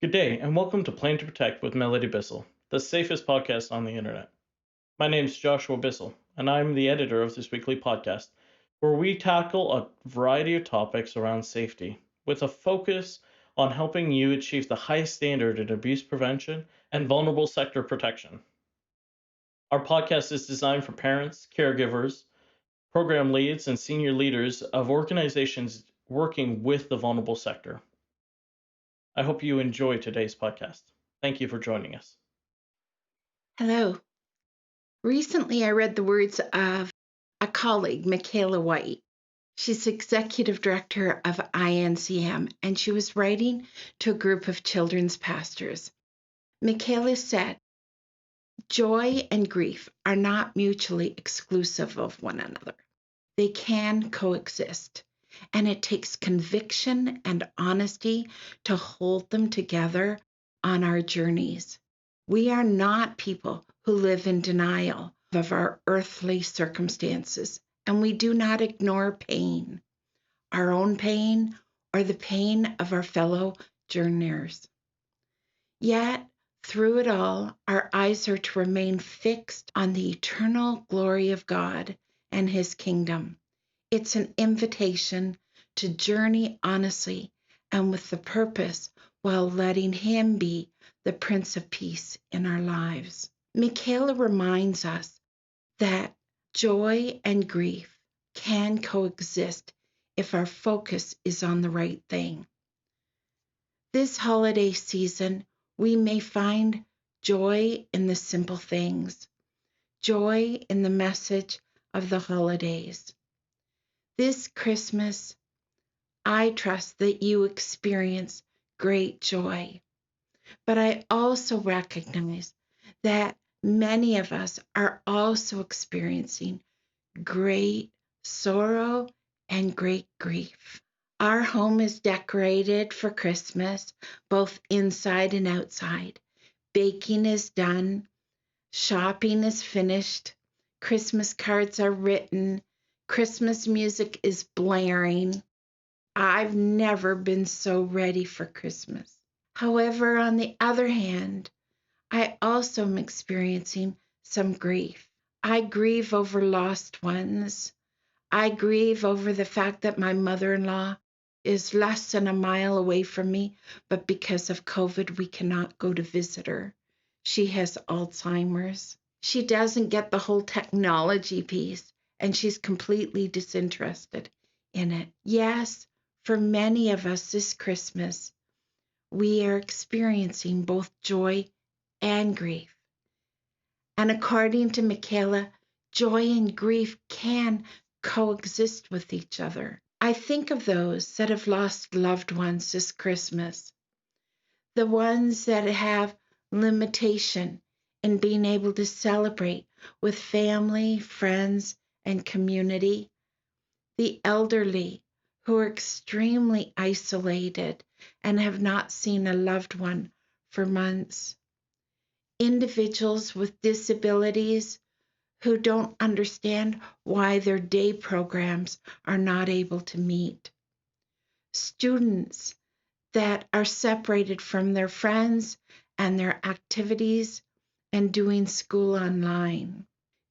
Good day, and welcome to Plan to Protect with Melodie Bissell, the safest podcast on the internet. My name is Joshua Bissell, and I'm the editor of this weekly podcast, where we tackle a variety of topics around safety, with a focus on helping you achieve the highest standard in abuse prevention and vulnerable sector protection. Our podcast is designed for parents, caregivers, program leads, and senior leaders of organizations working with the vulnerable sector. I hope you enjoy today's podcast. Thank you for joining us. Hello. Recently, I read the words of a colleague, Michaela White. She's executive director of INCM, and she was writing to a group of children's pastors. Michaela said, "Joy and grief are not mutually exclusive of one another. They can coexist, and it takes conviction and honesty to hold them together on our journeys. We are not people who live in denial of our earthly circumstances, and we do not ignore pain, our own pain or the pain of our fellow journeyers. Yet, through it all, our eyes are to remain fixed on the eternal glory of God and His kingdom. It's an invitation to journey honestly and with the purpose while letting Him be the Prince of Peace in our lives." Michaela reminds us that joy and grief can coexist if our focus is on the right thing. This holiday season, we may find joy in the simple things, joy in the message of the holidays. This Christmas, I trust that you experience great joy, but I also recognize that many of us are also experiencing great sorrow and great grief. Our home is decorated for Christmas, both inside and outside. Baking is done. Shopping is finished. Christmas cards are written. Christmas music is blaring. I've never been so ready for Christmas. However, on the other hand, I also am experiencing some grief. I grieve over lost ones. I grieve over the fact that my mother-in-law is less than a mile away from me, but because of COVID, we cannot go to visit her. She has Alzheimer's. She doesn't get the whole technology piece, and she's completely disinterested in it. Yes, for many of us this Christmas, we are experiencing both joy and grief. And according to Michaela, joy and grief can coexist with each other. I think of those that have lost loved ones this Christmas, the ones that have limitation in being able to celebrate with family, friends, and community, the elderly who are extremely isolated and have not seen a loved one for months, individuals with disabilities who don't understand why their day programs are not able to meet, students that are separated from their friends and their activities and doing school online,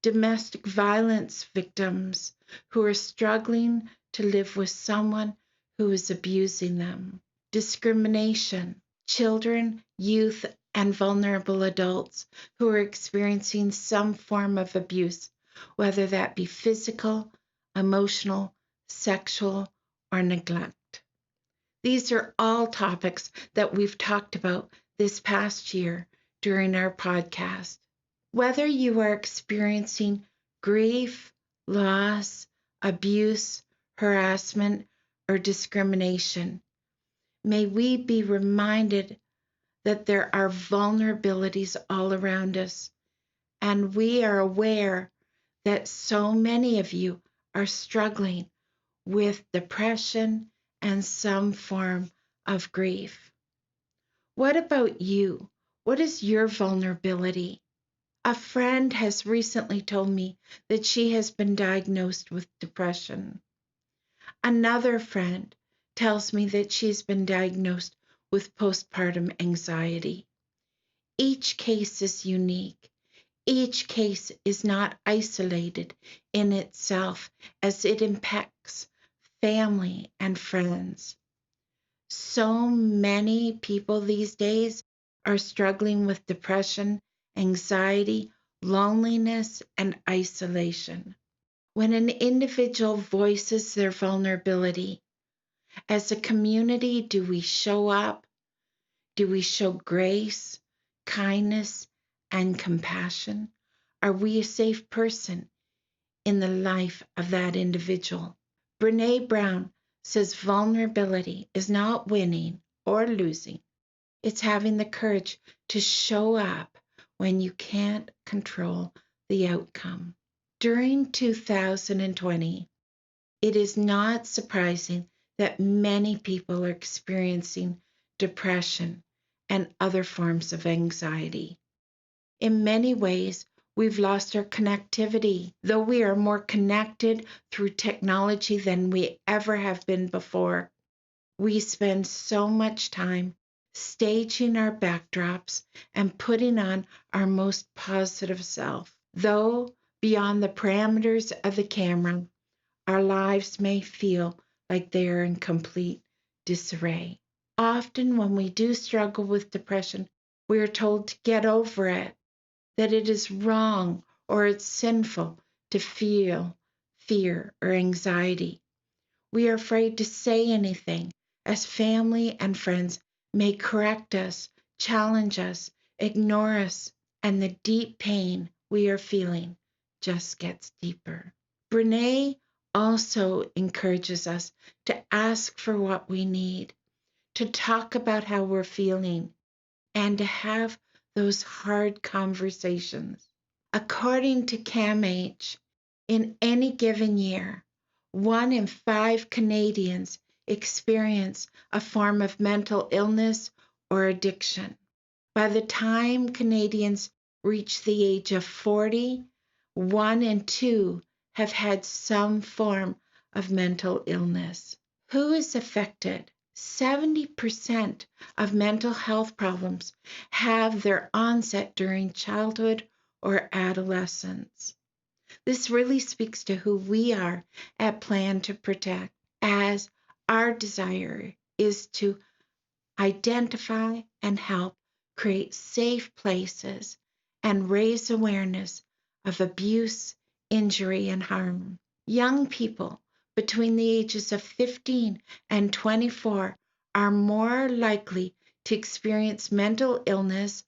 domestic violence victims who are struggling to live with someone who is abusing them, discrimination, children, youth, and vulnerable adults who are experiencing some form of abuse, whether that be physical, emotional, sexual, or neglect. These are all topics that we've talked about this past year during our podcast. Whether you are experiencing grief, loss, abuse, harassment, or discrimination, may we be reminded that there are vulnerabilities all around us, and we are aware that so many of you are struggling with depression and some form of grief. What about you? What is your vulnerability? A friend has recently told me that she has been diagnosed with depression. Another friend tells me that she's been diagnosed with postpartum anxiety. Each case is unique. Each case is not isolated in itself as it impacts family and friends. So many people these days are struggling with depression, anxiety, loneliness, and isolation. When an individual voices their vulnerability, as a community, do we show up? Do we show grace, kindness, and compassion? Are we a safe person in the life of that individual? Brene Brown says vulnerability is not winning or losing. It's having the courage to show up when you can't control the outcome. During 2020, it is not surprising that many people are experiencing depression and other forms of anxiety. In many ways, we've lost our connectivity, though we are more connected through technology than we ever have been before. We spend so much time staging our backdrops and putting on our most positive self. Though beyond the parameters of the camera, our lives may feel like they are in complete disarray. Often, when we do struggle with depression, we are told to get over it, that it is wrong or it's sinful to feel fear or anxiety. We are afraid to say anything, as family and friends may correct us, challenge us, ignore us, and the deep pain we are feeling just gets deeper. Brene also encourages us to ask for what we need, to talk about how we're feeling, and to have those hard conversations. According to CAMH, in any given year, 1 in 5 Canadians experience a form of mental illness or addiction. By the time Canadians reach the age of 40, 1 in 2 have had some form of mental illness. Who is affected? 70% of mental health problems have their onset during childhood or adolescence. This really speaks to who we are at Plan to Protect, as our desire is to identify and help create safe places and raise awareness of abuse, injury, and harm. Young people between the ages of 15 and 24 are more likely to experience mental illness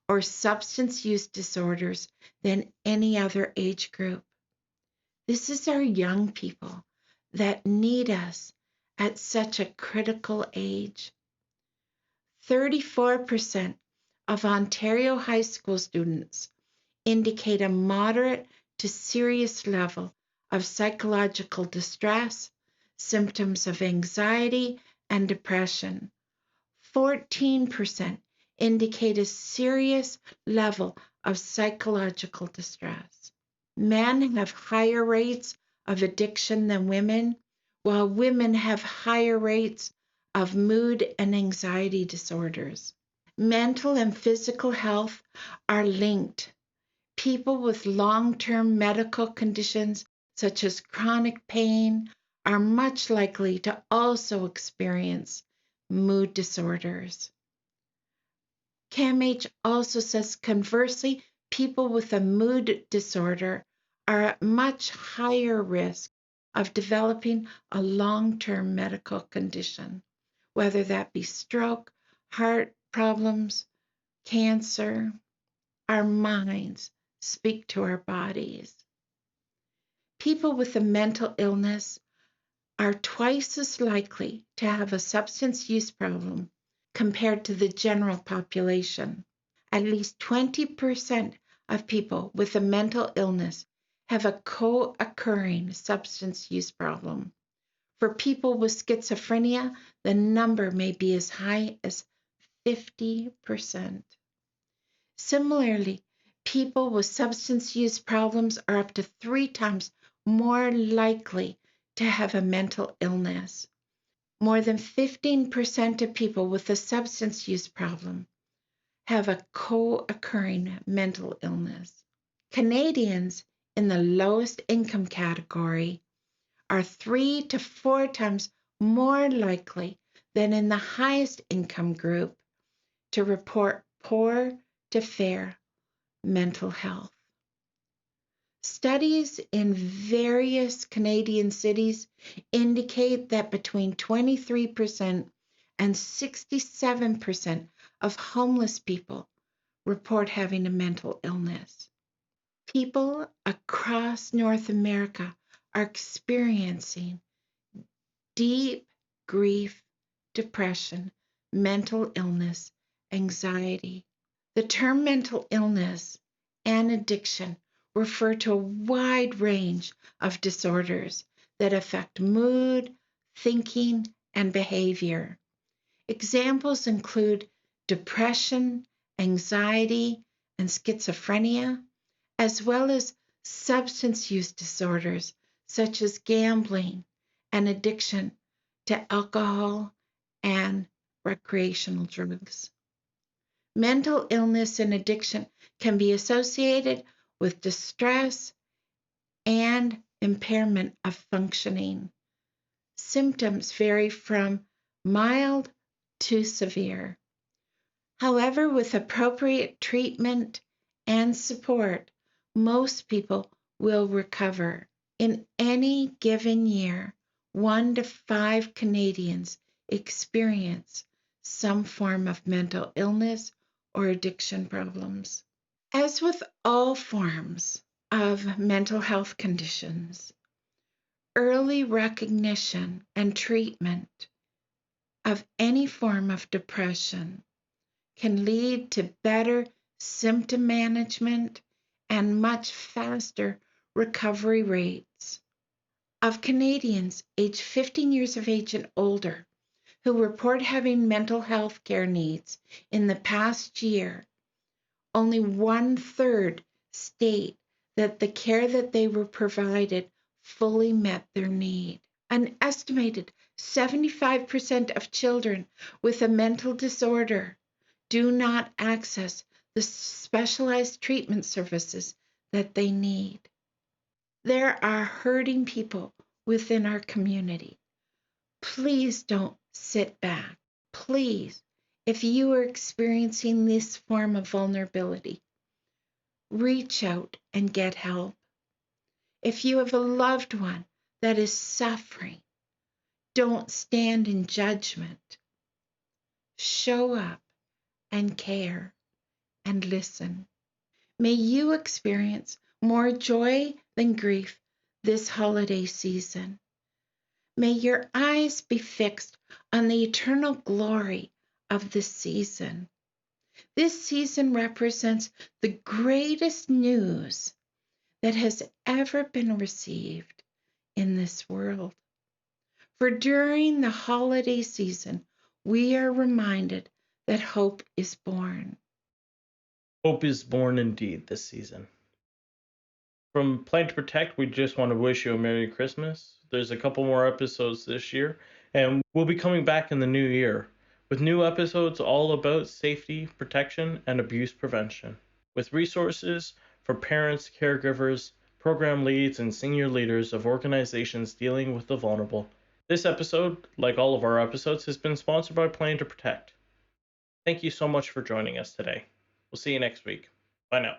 or substance use disorders than any other age group. This is our young people that need us at such a critical age. 34% of Ontario high school students indicate a moderate to serious level of psychological distress, symptoms of anxiety and depression. 14% indicate a serious level of psychological distress. Men have higher rates of addiction than women, while women have higher rates of mood and anxiety disorders. Mental and physical health are linked. People with long-term medical conditions, such as chronic pain, are much likely to also experience mood disorders. CAMH also says, conversely, people with a mood disorder are at much higher risk of developing a long-term medical condition, whether that be stroke, heart problems, cancer. Our minds speak to our bodies. People with a mental illness are twice as likely to have a substance use problem compared to the general population. At least 20% of people with a mental illness have a co-occurring substance use problem. For people with schizophrenia, the number may be as high as 50%. Similarly, people with substance use problems are up to 3 times more likely to have a mental illness. more than 15% of people with a substance use problem have a co-occurring mental illness. Canadians in the lowest income category are 3 to 4 times more likely than in the highest income group to report poor to fair mental health. Studies in various Canadian cities indicate that between 23% and 67% of homeless people report having a mental illness. People across North America are experiencing deep grief, depression, mental illness, anxiety. The term mental illness and addiction refer to a wide range of disorders that affect mood, thinking, and behavior. Examples include depression, anxiety, and schizophrenia, as well as substance use disorders such as gambling and addiction to alcohol and recreational drugs. Mental illness and addiction can be associated with distress and impairment of functioning. Symptoms vary from mild to severe. However, with appropriate treatment and support, most people will recover. In any given year, 1 to 5 Canadians experience some form of mental illness or addiction problems. As with all forms of mental health conditions, early recognition and treatment of any form of depression can lead to better symptom management and much faster recovery rates. Of Canadians aged 15 years of age and older who report having mental health care needs in the past year, only 1/3 state that the care that they were provided fully met their need. An estimated 75% of children with a mental disorder do not access the specialized treatment services that they need. There are hurting people within our community. Please don't sit back. Please, if you are experiencing this form of vulnerability, reach out and get help. If you have a loved one that is suffering, don't stand in judgment. Show up and care and listen. May you experience more joy than grief this holiday season. May your eyes be fixed on the eternal glory of this season. This season represents the greatest news that has ever been received in this world. For during the holiday season, we are reminded that hope is born. Hope is born indeed this season. From Plan to Protect, we just want to wish you a Merry Christmas. There's a couple more episodes this year, and we'll be coming back in the new year with new episodes all about safety, protection, and abuse prevention, with resources for parents, caregivers, program leads, and senior leaders of organizations dealing with the vulnerable. This episode, like all of our episodes, has been sponsored by Plan to Protect. Thank you so much for joining us today. We'll see you next week. Bye now.